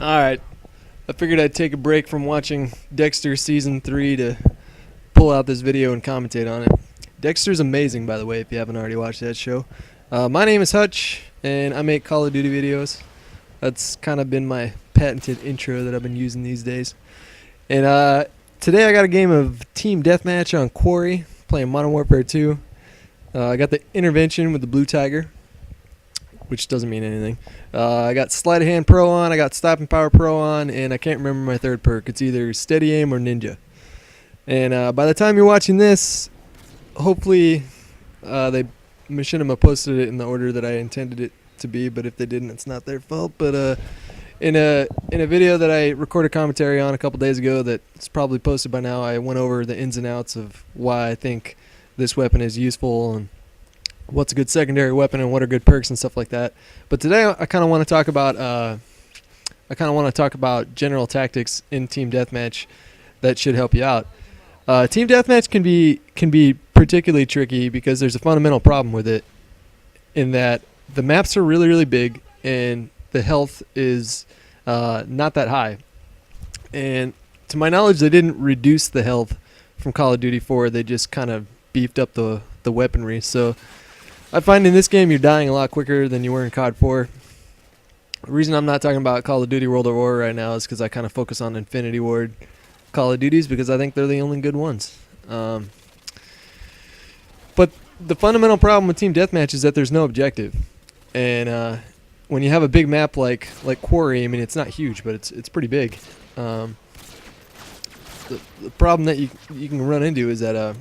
Alright, I figured I'd take a break from watching Dexter Season 3 to pull out this video and commentate on it. Dexter's amazing, by the way, if you haven't already watched that show. My name is Hutch, and I make Call of Duty videos. That's kind of been my patented intro that I've been using these days. And today I got a game of Team Deathmatch on Quarry, playing Modern Warfare 2. I got the Intervention with the Blue Tiger, which doesn't mean anything. I got Sleight of Hand Pro on, I got Stopping Power Pro on, and I can't remember my third perk. It's either Steady Aim or Ninja. And by the time you're watching this, hopefully Machinima posted it in the order that I intended it to be, but if they didn't, it's not their fault. But in a video that I recorded commentary on a couple days ago that's probably posted by now, I went over the ins and outs of why I think this weapon is useful and what's a good secondary weapon and what are good perks and stuff like that. But today I kind of want to talk about general tactics in Team Deathmatch that should help you out. Team Deathmatch can be particularly tricky because there's a fundamental problem with it, in that the maps are really big and the health is not that high. And to my knowledge, they didn't reduce the health from Call of Duty 4. They just kind of beefed up the weaponry. So I find in this game you're dying a lot quicker than you were in COD 4. The reason I'm not talking about Call of Duty World at War right now is because I kind of focus on Infinity Ward Call of Duties because I think they're the only good ones. But the fundamental problem with Team Deathmatch is that there's no objective. And when you have a big map like Quarry, I mean, it's not huge, but it's pretty big. The problem that you can run into is that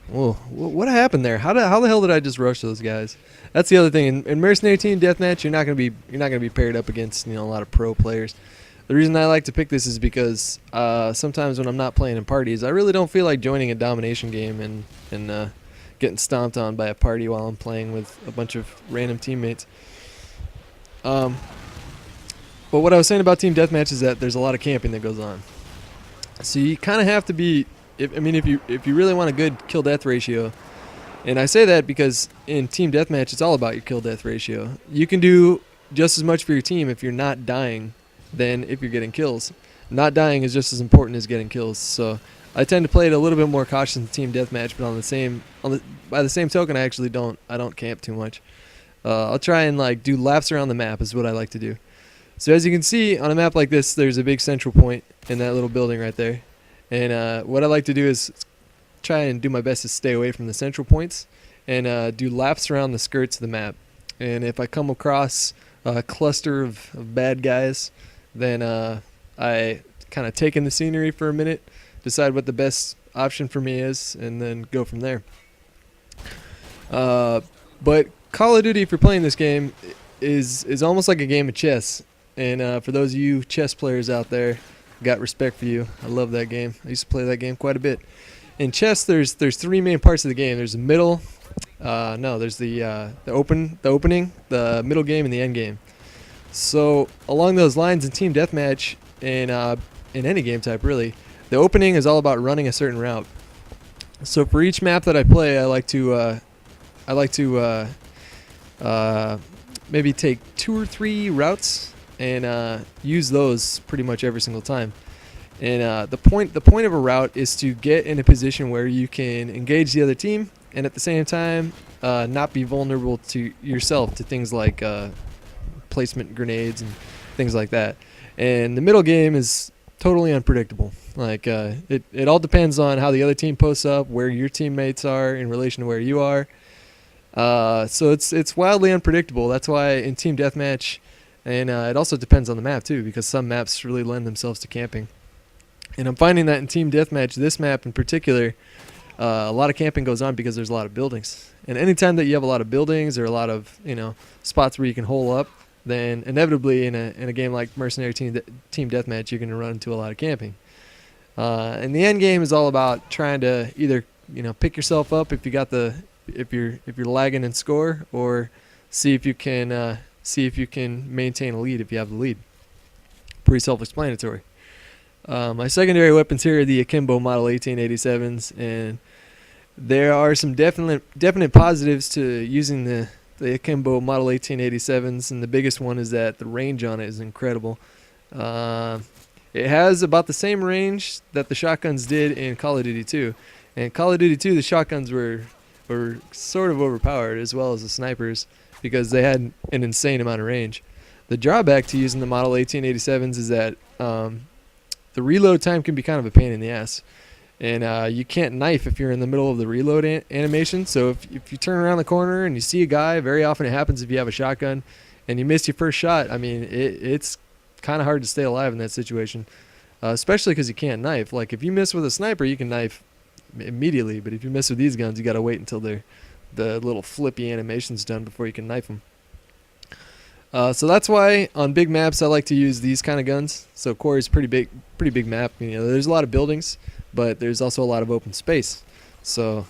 whoa, what happened there? How the hell did I just rush those guys? That's the other thing. In Mercenary Team Deathmatch, you're not gonna be paired up against a lot of pro players. The reason I like to pick this is because sometimes when I'm not playing in parties, I really don't feel like joining a domination game and getting stomped on by a party while I'm playing with a bunch of random teammates. But what I was saying about Team Deathmatch is that there's a lot of camping that goes on. So you kind of have to be. If you really want a good kill-death ratio, and I say that because in Team Deathmatch, it's all about your kill-death ratio. You can do just as much for your team if you're not dying than if you're getting kills. Not dying is just as important as getting kills. So I tend to play it a little bit more cautious in Team Deathmatch, but by the same token, I don't camp too much. I'll try and do laps around the map is what I like to do. So as you can see on a map like this, there's a big central point in that little building right there. And what I like to do is try and do my best to stay away from the central points and do laps around the skirts of the map. And if I come across a cluster of bad guys, then I kind of take in the scenery for a minute, decide what the best option for me is, and then go from there. But Call of Duty, if you're playing this game, is almost like a game of chess. And for those of you chess players out there, got respect for you. I love that game. I used to play that game quite a bit. In chess, there's three main parts of the game. There's the middle. There's the opening, the middle game, and the end game. So along those lines, in Team Deathmatch, and in any game type really, the opening is all about running a certain route. So for each map that I play, I like to maybe take 2 or 3 routes and use those pretty much every single time. And the point of a route is to get in a position where you can engage the other team and at the same time not be vulnerable to yourself to things like placement grenades and things like that. And the middle game is totally unpredictable. It all depends on how the other team posts up, where your teammates are in relation to where you are. So it's wildly unpredictable. That's why in Team Deathmatch, and it also depends on the map too, because some maps really lend themselves to camping. And I'm finding that in Team Deathmatch, this map in particular, a lot of camping goes on because there's a lot of buildings. And anytime that you have a lot of buildings or a lot of spots where you can hole up, then inevitably in a game like Mercenary Team Deathmatch, you're going to run into a lot of camping. And the end game is all about trying to either pick yourself up if you're lagging in score, or see if you can maintain a lead if you have the lead. Pretty self-explanatory. My secondary weapons here are the Akimbo Model 1887s, and there are some definite positives to using the the Akimbo Model 1887s, and the biggest one is that the range on it is incredible. It has about the same range that the shotguns did in Call of Duty 2. And Call of Duty 2, the shotguns were sort of overpowered, as well as the snipers, because they had an insane amount of range. The drawback to using the Model 1887s is that the reload time can be kind of a pain in the ass. And you can't knife if you're in the middle of the reload animation. So if you turn around the corner and you see a guy, very often it happens if you have a shotgun, and you miss your first shot, I mean, it's kind of hard to stay alive in that situation, especially because you can't knife. Like, if you miss with a sniper, you can knife immediately, but if you miss with these guns, you got to wait until the little flippy animation's done before you can knife them. So that's why on big maps I like to use these kind of guns. So Quarry's pretty big map. You know, there's a lot of buildings, but there's also a lot of open space. So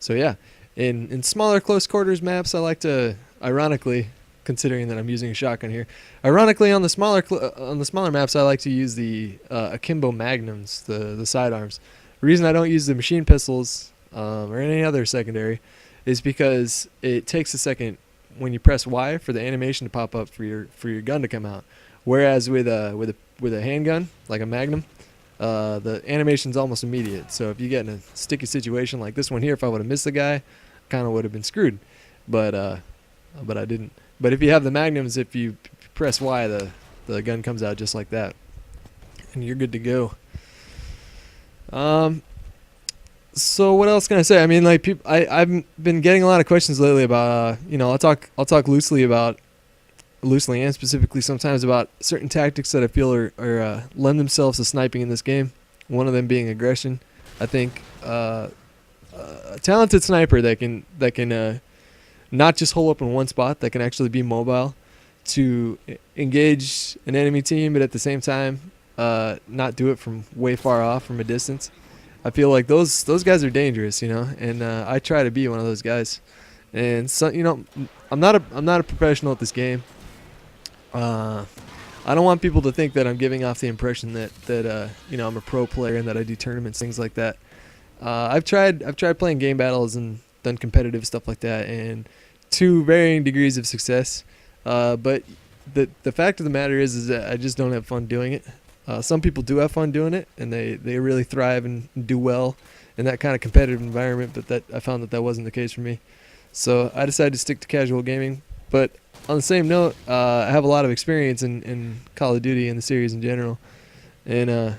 yeah, in smaller close quarters maps, I like to, ironically, considering that I'm using a shotgun here, ironically on the smaller maps, I like to use the Akimbo Magnums, the sidearms. The reason I don't use the machine pistols or any other secondary is because it takes a second when you press Y for the animation to pop up for your gun to come out. Whereas with a handgun like a Magnum, the animation's almost immediate. So if you get in a sticky situation like this one here, if I would have missed the guy, kind of would have been screwed. But I didn't. But if you have the Magnums, if you press Y, the gun comes out just like that, and you're good to go. So what else can I say? I mean, like, I've been getting a lot of questions lately about, I'll talk loosely and specifically sometimes about certain tactics that I feel are lend themselves to sniping in this game. One of them being aggression. I think a talented sniper that can not just hold up in one spot, that can actually be mobile to engage an enemy team, but at the same time not do it from way far off from a distance. I feel like those guys are dangerous, and I try to be one of those guys. And so, I'm not a professional at this game. I don't want people to think that I'm giving off the impression that I'm a pro player and that I do tournaments, things like that. I've tried playing game battles and done competitive stuff like that, and to varying degrees of success. But the fact of the matter is that I just don't have fun doing it. Some people do have fun doing it, and they really thrive and do well in that kind of competitive environment, but I found that wasn't the case for me. So I decided to stick to casual gaming. But on the same note, I have a lot of experience in Call of Duty and the series in general, and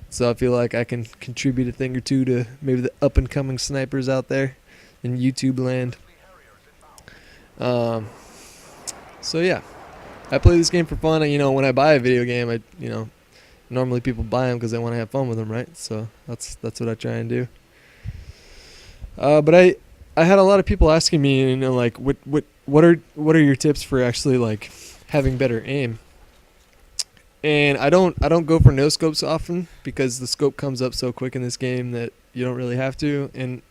so I feel like I can contribute a thing or two to maybe the up-and-coming snipers out there in YouTube land. So yeah, I play this game for fun. When I buy a video game, normally people buy them because they want to have fun with them, right? So that's what I try and do. But I had a lot of people asking me, like, what are your tips for actually, like, having better aim? And I don't go for no scopes often because the scope comes up so quick in this game that you don't really have to. And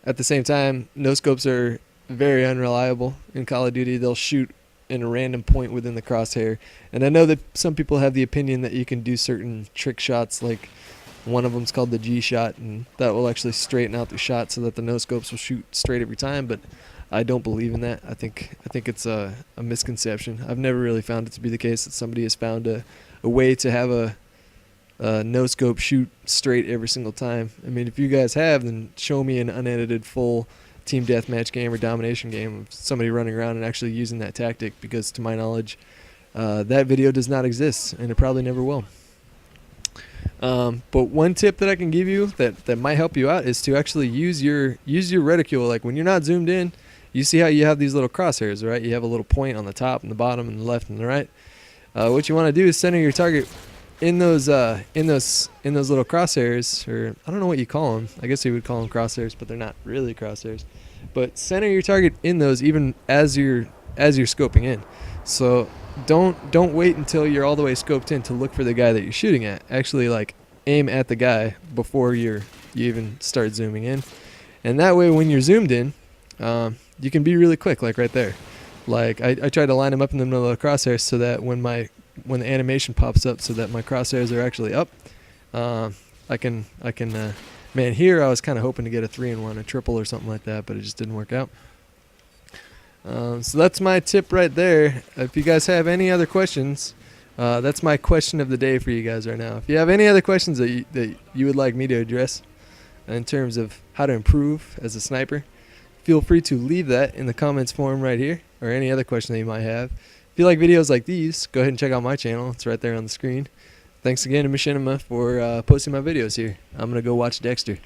at the same time, no scopes are very unreliable in Call of Duty. They'll shoot in a random point within the crosshair. And I know that some people have the opinion that you can do certain trick shots, like one of them's called the G shot, and that will actually straighten out the shot so that the no scopes will shoot straight every time. But I don't believe in that. I think it's a misconception. I've never really found it to be the case that somebody has found a way to have a no scope shoot straight every single time. I mean, if you guys have, then show me an unedited full team deathmatch game or domination game of somebody running around and actually using that tactic, because to my knowledge that video does not exist, and it probably never will. But one tip that I can give you that might help you out is to actually use your reticule. Like, when you're not zoomed in, you see how you have these little crosshairs, right? You have a little point on the top and the bottom and the left and the right. What you want to do is center your target in those little crosshairs, or I don't know what you call them. I guess you would call them crosshairs, but they're not really crosshairs. But center your target in those even as you're scoping in. So don't wait until you're all the way scoped in to look for the guy that you're shooting at. Actually, like, aim at the guy before you even start zooming in, and that way when you're zoomed in, you can be really quick, like right there. Like, I try to line them up in the middle of the crosshairs so that when the animation pops up, so that my crosshairs are actually up, I can man, here I was kind of hoping to get a 3-in-1, a triple or something like that, but it just didn't work out. So that's my tip right there. If you guys have any other questions, that's my question of the day for you guys right now. If you have any other questions that you would like me to address in terms of how to improve as a sniper, feel free to leave that in the comments form right here, or any other question that you might have. If you like videos like these, go ahead and check out my channel. It's right there on the screen. Thanks again to Machinima for posting my videos here. I'm going to go watch Dexter.